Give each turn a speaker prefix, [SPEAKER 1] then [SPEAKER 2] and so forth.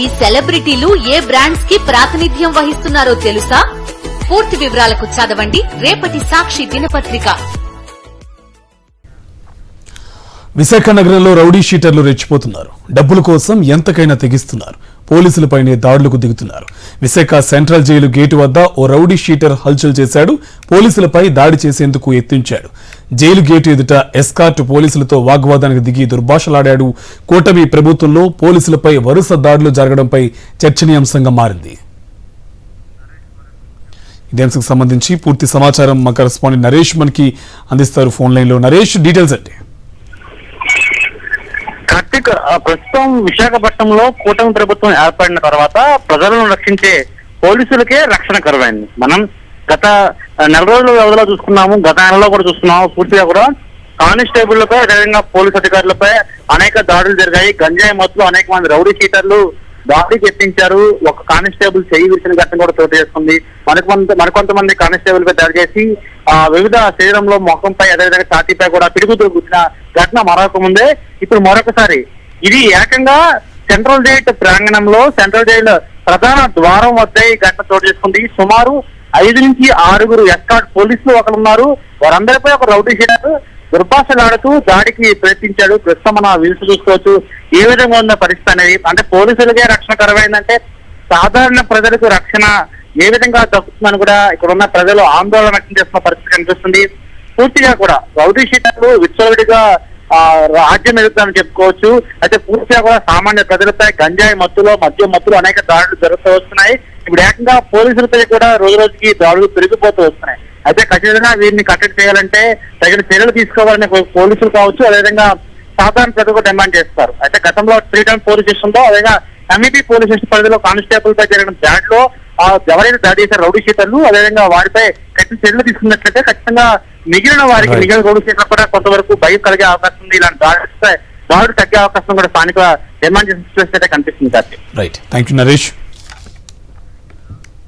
[SPEAKER 1] ఈ సెలబ్రిటీలు ఏ బ్రాండ్స్ కి ప్రాతినిధ్యం వహిస్తున్నారో తెలుసా? పూర్తి వివరాలకు చదవండి రేపటి సాక్షి దినపత్రిక.
[SPEAKER 2] విశాఖ నగరంలో రౌడీ షీటర్లు రెచ్చిపోతున్నారు. డబ్బుల కోసం ఎంతకైనా తెగిస్తున్నారు. పోలీసులపైనే దాడులకు దిగుతున్నారు. విశాఖ సెంట్రల్ జైలు గేటు వద్ద ఓ రౌడీ షీటర్ హల్చల్ చేశాడు. పోలీసులపై దాడి చేసేందుకు యత్నించాడు. జైలు గేటు ఎదుట ఎస్కార్ట్ పోలీసులతో వాగ్వాదానికి దిగి దుర్భాషలాడాడు. కూటమి ప్రభుత్వంలో పోలీసులపై వరుస దాడులు జరగడంపై చర్చనీయాంశంగా మారింది. ఇదే అంశకు సంబంధించి పూర్తి సమాచారం మా కరెస్పాండెంట్ నరేష్ మనకి అందిస్తారు ఫోన్ లైన్ లో. నరేష్, డీటెయిల్స్ అంటే?
[SPEAKER 3] కార్తిక్, ప్రస్తుతం విశాఖపట్నంలో కూటమి ప్రభుత్వం ఏర్పడిన తర్వాత ప్రజలను రక్షించే పోలీసులకే రక్షణ కరువైంది. మనం గత నెల రోజుల వ్యవధిలో చూసుకున్నాము, గత నెలలో కూడా చూస్తున్నాము. పూర్తిగా కూడా కానిస్టేబుళ్లపై, అదేవిధంగా పోలీసు అధికారులపై అనేక దాడులు జరిగాయి. గంజాయి మత్తులో అనేక మంది రౌడీ షీటర్లు దాడికి యత్నించారు. ఒక కానిస్టేబుల్ చెయ్యి విరిచిన ఘటన కూడా చోటు చేసుకుంది. మరికొంతమంది కానిస్టేబుల్ పై దాడి చేసి వివిధ శరీరంలో ముఖంపై, అదేవిధంగా ఛాతీపై కూడా పిడుగుతో గుచ్చిన ఘటన మరొక ముందే ఇప్పుడు మరొకసారి ఇది ఏకంగా సెంట్రల్ జైలు ప్రాంగణంలో, సెంట్రల్ జైలు ప్రధాన ద్వారం వద్ద ఈ ఘటన చోటు చేసుకుంది. సుమారు 5 నుంచి 6 ఎస్కార్ట్ పోలీసులు ఒకరున్నారు. వారందరిపై ఒక రౌడీ షీటర్ దుర్భాషలాడుతూ దాడికి ప్రయత్నించాడు. ప్రస్తుతం మన వీల్స్ చూసుకోవచ్చు ఏ విధంగా ఉన్న పరిస్థితి అనేది. అంటే పోలీసులకే రక్షణ కరువైందంటే సాధారణ ప్రజలకు రక్షణ ఏ విధంగా దక్కుతుందని కూడా ఇక్కడ ఉన్న ప్రజలు ఆందోళన వ్యక్తం చేస్తున్న పరిస్థితి కనిపిస్తుంది. పూర్తిగా కూడా రౌడీ షీటర్లు విచ్చలవిడిగా రాజ్యం ఎదుగుతామని చెప్పుకోవచ్చు. అయితే పూర్తిగా కూడా సామాన్య ప్రజలపై గంజాయి మత్తులో, మద్యం మత్తులో అనేక దాడులు జరుగుతూ వస్తున్నాయి. ఇప్పుడు ఏకంగా పోలీసులపై కూడా రోజు రోజుకి దాడులు పెరిగిపోతూ వస్తున్నాయి. అయితే ఖచ్చితంగా వీరిని కట్టడి చేయాలంటే తగిన చర్యలు తీసుకోవాలని పోలీసులు కావచ్చు, అదేవిధంగా సాధారణ ప్రజలు డిమాండ్ చేస్తారు. అయితే గతంలో 3 టౌన్ పోలీస్ స్టేషన్ లో, అదేవిధంగా ఎంఈపీ పోలీస్ స్టేషన్ పరిధిలో కానిస్టేబుల్ పై జరిగిన దాడిలో ఎవరైనా దాడి చేశారు రౌడీ షీటర్లు, అదేవిధంగా వారిపై కఠిన చర్యలు తీసుకున్నట్లయితే ఖచ్చితంగా మిగిలిన రౌడీ షీటర్లు కూడా కొంతవరకు భయం కలిగే అవకాశం ఉంది. ఇలాంటి దాడులు తగ్గే అవకాశం కూడా స్థానిక డిమాండ్ చేసిన కనిపిస్తుంది.
[SPEAKER 2] Right, thank you Naresh.